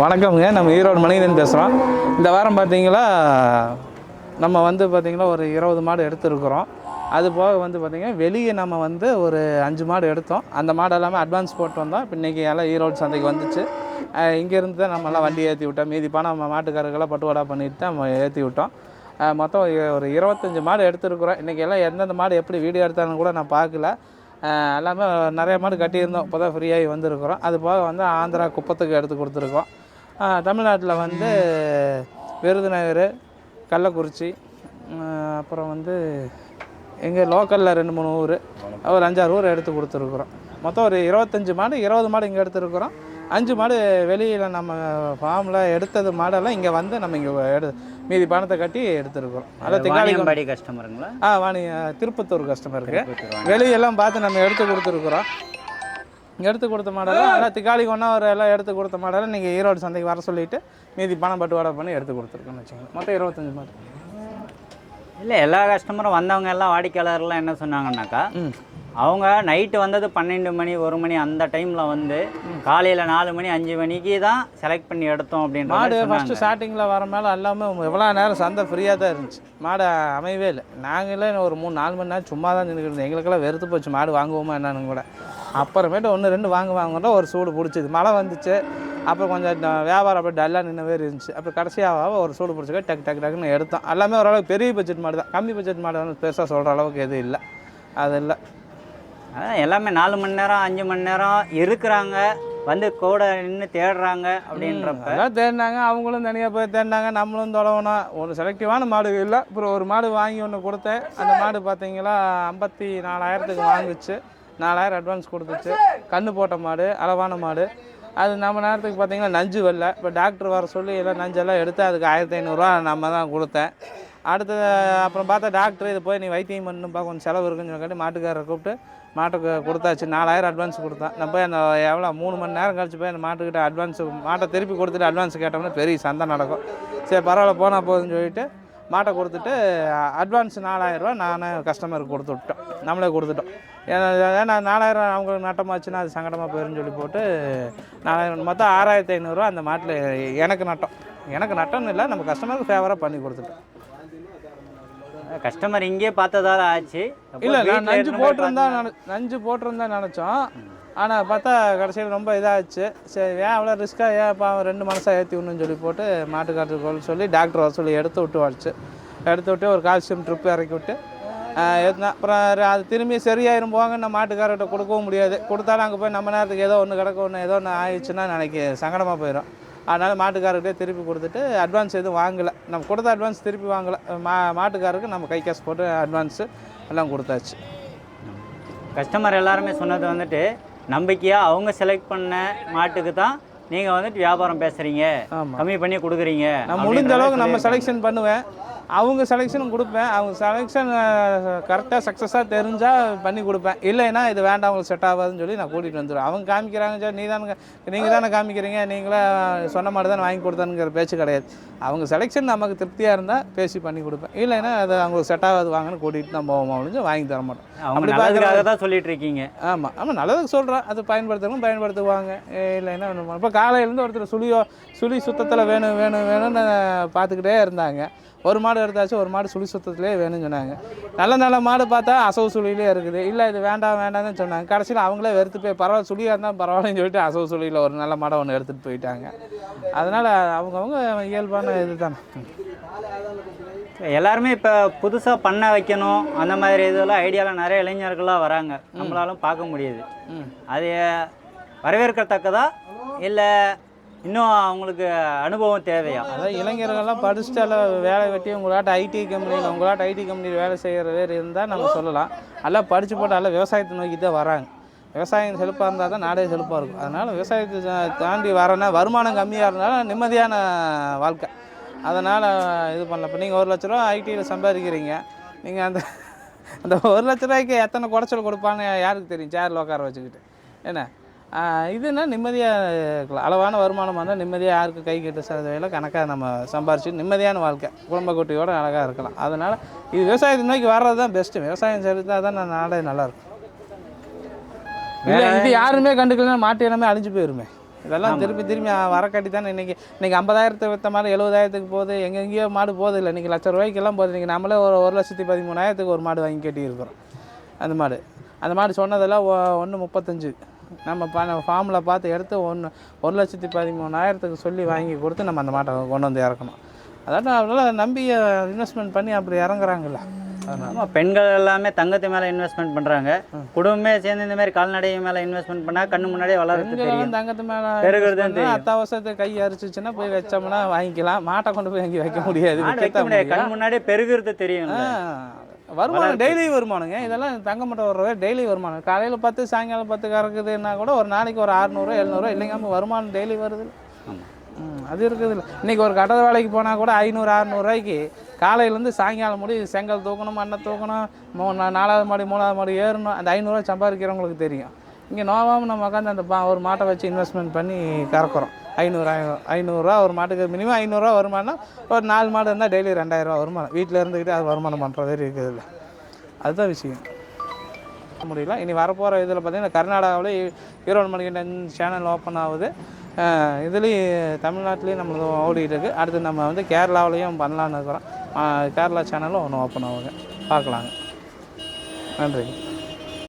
வணக்கம்ங்க. நம்ம ஈரோடு மணிகண்டன் பேசுகிறோம். இந்த வாரம் பார்த்தீங்களா நம்ம பார்த்தீங்கன்னா ஒரு 20 மாடு எடுத்துருக்குறோம். அது போக பார்த்தீங்கன்னா வெளியே நம்ம ஒரு 5 மாடு எடுத்தோம். அந்த மாடு எல்லாமே அட்வான்ஸ் போட்டு வந்தோம். இப்போ இன்றைக்கி எல்லாம் ஈரோடு சந்தைக்கு வந்துச்சு. இங்கேருந்து தான் நம்மலாம் வண்டி ஏற்றி விட்டோம். மீதி பணம் நம்ம மாட்டுக்காரர்களெலாம் பட்டுவாடா பண்ணிட்டு தான் நம்ம ஏற்றி விட்டோம். மொத்தம் ஒரு 25 மாடு எடுத்துருக்குறோம். இன்றைக்கி எல்லாம் எந்தெந்த மாடு எப்படி வீடியோ எடுத்தாலும் கூட நான் பார்க்கல. எல்லாமே நிறைய மாடு கட்டியிருந்தோம். இப்போ தான் ஃப்ரீயாகி வந்திருக்கிறோம். அது போக ஆந்திரா குப்பத்துக்கு எடுத்து கொடுத்துருக்கோம். தமிழ்நாட்டில் விருதுநகர், கள்ளக்குறிச்சி, அப்புறம் எங்கள் லோக்கலில் 2-3 ஊர், ஒரு 5-6 ஊர் எடுத்து கொடுத்துருக்குறோம். மொத்தம் ஒரு 25 மாடு, 20 மாடு இங்கே எடுத்துருக்குறோம். 5 மாடு வெளியில் நம்ம ஃபார்மில் எடுத்தது மாடெல்லாம் இங்கே நம்ம இங்கே மீதி பணத்தை கட்டி எடுத்துருக்குறோம். அதான் திகாளியம்பாடி கஸ்டமருங்களா? திருப்பத்தூர் கஸ்டமருக்கு வெளியெல்லாம் பார்த்து நம்ம எடுத்து கொடுத்துருக்குறோம். எடுத்து கொடுத்த மாடலாம் எல்லாம் திகாளி எல்லாம் எடுத்து கொடுத்த மாடலாம் நீங்கள் ஈரோடு சந்தைக்கு வர சொல்லிவிட்டு மீதி பணம் பட்டுவாடா பண்ணி எடுத்து கொடுத்துருக்கோன்னு வச்சுக்கோங்க. மொத்தம் 25 மாடு. இல்லை, எல்லா கஸ்டமரும் வந்தவங்க எல்லாம் வாடிக்கையாளர்லாம் என்ன சொன்னாங்கன்னாக்கா, அவங்க நைட்டு வந்தது 12 மணி 1 மணி அந்த டைமில் காலையில் 4 மணி 5 மணிக்கு தான் செலக்ட் பண்ணி எடுத்தோம் அப்படின்ற மாடு. ஃபஸ்ட்டு ஸ்டார்டிங்கில் வர மேலே எல்லாமே எவ்வளோ நேரம் சந்தை ஃப்ரீயாக தான் இருந்துச்சு. மாடு அமையவே இல்லை. நாங்களே ஒரு 3-4 மணி நேரம் சும்மா தான் நின்றுக்கிட்டு எங்களுக்கெல்லாம் வெறுத்து போச்சு மாடு வாங்குவோமா என்னன்னு கூட. அப்புறமேட்டு 1-2 வாங்குவாங்கன்ற ஒரு சூடு பிடிச்சிது. மழை வந்துச்சு. அப்புறம் கொஞ்சம் வியாபாரம் அப்படியே டல்லாக நின்று வேறு இருந்துச்சு. அப்புறம் கடைசியாக ஒரு சூடு பிடிச்சிக்க டக்குன்னு எடுத்தோம். எல்லாமே ஓரளவுக்கு பெரிய பட்ஜெட் மாடு தான். கம்மி பட்ஜெட் மாடு பெருசாக சொல்கிற அளவுக்கு எதுவும் இல்லை. அது இல்லை. அதான் எல்லாமே 4 மணி நேரம் 5 மணி நேரம் இருக்கிறாங்க, கூட நின்று தேடுறாங்க அப்படின்றப்ப எல்லாம் தேடினாங்க. அவங்களும் தனியாக போய் தேடினாங்க, நம்மளும் தொலைவணும். ஒரு செலக்டிவான மாடு இல்லை. அப்புறம் ஒரு மாடு வாங்கி ஒன்று கொடுத்தேன். அந்த மாடு பார்த்தீங்களா 54,000க்கு வாங்குச்சு. 4,000 அட்வான்ஸ் கொடுத்துச்சு. கன்று போட்ட மாடு, அளவான மாடு. அது நம்ம நேரத்துக்கு பார்த்தீங்கன்னா நஞ்சு வரல. இப்போ டாக்டர் வர சொல்லி எல்லாம் நஞ்செல்லாம் எடுத்து அதுக்கு 1,500 நம்ம தான் கொடுத்தேன். அடுத்தது அப்புறம் பார்த்தா டாக்டர் இது போய் நீ வைத்தியம் பண்ணுப்பா, கொஞ்சம் செலவு இருக்குன்னு சொல்லி மாட்டுக்காரரை கூப்பிட்டு மாட்டுக்கு கொடுத்தாச்சு. 4,000 அட்வான்ஸ் கொடுத்தேன். நான் போய் அந்த எவ்வளோ 3 மணி நேரம் கழிச்சு போய் அந்த மாட்டுக்கிட்ட மாட்டை திருப்பி கொடுத்துட்டு அட்வான்ஸ் கேட்டோம்னா பெரிய சந்தை நடக்கும். சரி பரவாயில்ல போனால் போகுதுன்னு சொல்லிட்டு மாட்டை கொடுத்துட்டு அட்வான்ஸ் 4,000 நானே கஸ்டமருக்கு கொடுத்து விட்டோம். நம்மளே கொடுத்துட்டோம். ஏன்னா 4,000 அவங்களுக்கு நட்டமாச்சுன்னா அது சங்கடமாக போயிருன்னு சொல்லி போட்டு 4,000 மொத்தம் 6,500 அந்த மாட்டில் எனக்கு நட்டம். எனக்கு நட்டம்னு இல்லை, நம்ம கஸ்டமருக்கு ஃபேவராக பண்ணி கொடுத்துட்டோம். கஸ்டமர் இங்கே பார்த்ததால ஆச்சு. இல்லை, நான் நஞ்சு போட்டிருந்தா நினச்சோம். ஆனால் பார்த்தா கடைசியில் ரொம்ப இதாகிடுச்சு. சரி ஏன் அவ்வளோ ரிஸ்க்காக ஏன்ப்பா 2 மனசாக ஏற்றி விடணுன்னு சொல்லி போட்டு மாட்டுக்காரருக்கு சொல்லி டாக்டர் வர சொல்லி எடுத்து விட்டு ஒரு கால்சியம் ட்ரிப்பு இறக்கி விட்டு ஏற்றினா. அப்புறம் அது திரும்பி சரியாயிரும் போங்க. நம்ம மாட்டுக்காரர்கிட்ட கொடுக்கவும் முடியாது. கொடுத்தாலும் அங்கே போய் நம்ம நேரத்துக்கு ஏதோ ஒன்று ஏதோ ஒன்று ஆயிடுச்சுன்னா எனக்கு சங்கடமாக போயிடும். அதனால் மாட்டுக்காரர்கிட்டே திருப்பி கொடுத்துட்டு அட்வான்ஸ் எதுவும் வாங்கலை. நம்ம கொடுத்த அட்வான்ஸ் திருப்பி வாங்கலை. மாட்டுக்காரருக்கு நம்ம கை காசு போட்டு அட்வான்ஸு எல்லாம் கொடுத்தாச்சு. கஸ்டமர் எல்லாருமே சொன்னது நம்பிக்கையாக அவங்க செலக்ட் பண்ண மாட்டுக்கு தான் நீங்கள் வியாபாரம் பேசுகிறீங்க, கம்மி பண்ணி கொடுக்குறீங்க. நான் முடிஞ்ச அளவுக்கு நம்ம செலெக்ஷன் பண்ணுவேன், அவங்க செலெக்ஷனும் கொடுப்பேன். அவங்க செலெக்ஷன் கரெக்டாக சக்ஸஸாக தெரிஞ்சால் பண்ணி கொடுப்பேன். இல்லைன்னா இது வேண்டாம் அவங்களுக்கு செட் ஆகாதுன்னு சொல்லி நான் கூட்டிகிட்டு வந்துடுவேன். அவங்க காமிக்கிறாங்க சார் நீங்கள் தானே காமிக்கிறீங்க, நீங்களே சொன்ன மாதிரி தானே வாங்கி கொடுத்தானுங்கிற பேச்சு கிடையாது. அவங்க செலெக்ஷன் நமக்கு திருப்தியாக இருந்தால் பேசி பண்ணி கொடுப்பேன். இல்லைன்னா அது அவங்களுக்கு செட் ஆகாது வாங்கன்னு கூட்டிகிட்டு நம்ம போவோம் அப்படின்னு வாங்கி தர மாட்டோம். அப்படி பார்க்குறதாக தான் சொல்லிட்டு இருக்கீங்க. ஆமாம் நல்லதுக்கு சொல்கிறேன். அது பயன்படுத்துவாங்க. இல்லைன்னா இப்போ காலையிலேருந்து ஒருத்தர் சுழி சுத்தத்தில் வேணும்னு பார்த்துக்கிட்டே இருந்தாங்க. ஒரு மாடு எடுத்தாச்சு, ஒரு மாடு சுழி சுத்தத்திலே வேணும்னு சொன்னாங்க. நல்ல மாடு பார்த்தா அசவு சுழியிலே இருக்குது. இல்லை இது வேண்டாம்னு சொன்னாங்க. கடைசியில் அவங்களே வெறுத்து போய் பரவாயில்ல சுழியாக இருந்தால் பரவாயில்லன்னு சொல்லிட்டு அசவு சுழியில் ஒரு நல்ல மாடை ஒன்று எடுத்துகிட்டு போயிட்டாங்க. அதனால் அவங்கவுங்க இயல்பான இது தானே. எல்லாருமே இப்போ புதுசாக பண்ண வைக்கணும் அந்த மாதிரி இதெல்லாம் ஐடியாவில் நிறைய இளைஞர்கள்லாம் வராங்க, நம்மளாலும் பார்க்க முடியுது. அது வரவேற்கத்தக்கதா இல்லை இன்னும் அவங்களுக்கு அனுபவம் தேவையா? அதான் இளைஞர்கள்லாம் படிச்சுட்டு எல்லாம் வேலை வெட்டி உங்களாட்ட ஐடி கம்பெனியில் வேலை செய்கிற வேறு இருந்தால் நம்ம சொல்லலாம். எல்லாம் படித்து போட்டு எல்லாம் விவசாயத்தை நோக்கி தான் வராங்க. விவசாயம் செழிப்பாக இருந்தால் தான் நாடே செழிப்பாக இருக்கும். அதனால் விவசாயத்தை தாண்டி வரனா வருமானம் கம்மியாக இருந்தாலும் நிம்மதியான வாழ்க்கை. அதனால் இது பண்ணல. இப்போ நீங்கள் 1 லட்ச ரூபா ஐடியில் சம்பாதிக்கிறீங்க. நீங்கள் அந்த 1 லட்ச ரூபாய்க்கு எத்தனை குறைச்சல் கொடுப்பான்னு யாருக்கு தெரியும்? சேரில் உட்கார வச்சுக்கிட்டு என்ன இதுன்னா நிம்மதியாக இருக்கலாம். அளவான வருமானமாக இருந்தால் நிம்மதியாக யாருக்கு கை கட்டு வேலை கணக்காக நம்ம சம்பாரிச்சு நிம்மதியான வாழ்க்கை குடும்ப குட்டியோடு அழகாக இருக்கலாம். அதனால் இது விவசாயத்தை நோக்கி வர்றது தான் பெஸ்ட்டு. விவசாயம் செலுத்தால் தான் நாடே நல்லாயிருக்கும். இல்லை இது யாருமே கண்டுக்கலாம், மாட்டு இனமே அழிஞ்சு போயிருமே. இதெல்லாம் திருப்பி திரும்பி வரக்காட்டி தானே இன்றைக்கி 50,000 விற்ற மாடு 70,000 போகுது, எங்கெங்கேயோ மாடு போகுது இல்லை, இன்றைக்கி லட்ச ரூபாய்க்கெல்லாம் போகுது. இன்றைக்கி நம்மளே ஒரு 1,13,000 ஒரு மாடு வாங்கி கட்டியிருக்கிறோம். அந்த மாடு சொன்னதெல்லாம் 1,35 நம்ம ஃபார்மில் பார்த்து எடுத்து 1,13,000 சொல்லி வாங்கி கொடுத்து நம்ம அந்த மாட்டை கொண்டு வந்து இறக்கணும். அதனால் நம்பி இன்வெஸ்ட்மெண்ட் பண்ணி அப்படி இறங்குறாங்கல்ல. ஆமாம், பெண்கள் எல்லாமே தங்கத்து மேலே இன்வெஸ்ட்மெண்ட் பண்ணுறாங்க. குடும்பமே சேர்ந்து இந்த மாதிரி கால்நடை மேலே இன்வெஸ்ட்மெண்ட் பண்ணால் கண்ணு முன்னாடியே வளர்றது தெரியும். தங்கத்து மேலே பெருகிறது தெரியும். அத்தாவசத்துக்கு கை அரிச்சிச்சுன்னா போய் வச்சோம்னா வாங்கிக்கலாம். மாட்டை கொண்டு போய் அங்கே வைக்க முடியாது. கண் முன்னாடியே பெருகிறது தெரியும். வருமானம் டெய்லி வருமானங்க. இதெல்லாம் தங்க மட்டும் வர்றதே டெய்லி வருமானம். காலையில் 10 சாயங்காலம் 10 கறக்குதுன்னா கூட ஒரு நாளைக்கு ஒரு 600 700 இல்லைங்க வருமானம் டெய்லி வருது. அது இருக்குது இல்லை. இன்றைக்கி ஒரு கட்டட வேலைக்கு போனால் கூட 500 600 ரூபாய்க்கு காலையிலேருந்து சாயங்காலம் முடி செங்கல் தூக்கணும், மண்ணை தூக்கணும், 4வது மாடி 3வது மாடி ஏறணும். அந்த 500 ரூபா சம்பாதிக்கிறவங்களுக்கு தெரியும். இங்கே நோவாமல் நம்ம உட்காந்து அந்த ஒரு மாட்டை வச்சு இன்வெஸ்ட்மெண்ட் பண்ணி கறக்குறோம். 500 ஒரு மாட்டுக்கு மினிமம் 500 வருமானம். ஒரு 4 மாடு இருந்தால் டெய்லி 2000 வருமானம். வீட்டில் இருந்துக்கிட்டு அது வருமானம் பண்ணுறது இருக்குது இல்லை. அதுதான் விஷயம். முடியல. இனி வரப்போகிற இதில் பார்த்திங்கன்னா கர்நாடகாவில் ஈரோடு மணிகண்டன் சேனல் ஓப்பன் ஆகுது. இதுலேயும் தமிழ்நாட்டிலையும் நம்மளுக்கு ஓடிட்டு இருக்குது. அடுத்து நம்ம வந்து கேரளாவிலையும் பண்ணலான்னு இருக்கிறோம். கேரளா சேனலும் ஒன்று ஓப்பன் ஆகுங்க, பார்க்கலாங்க. நன்றி.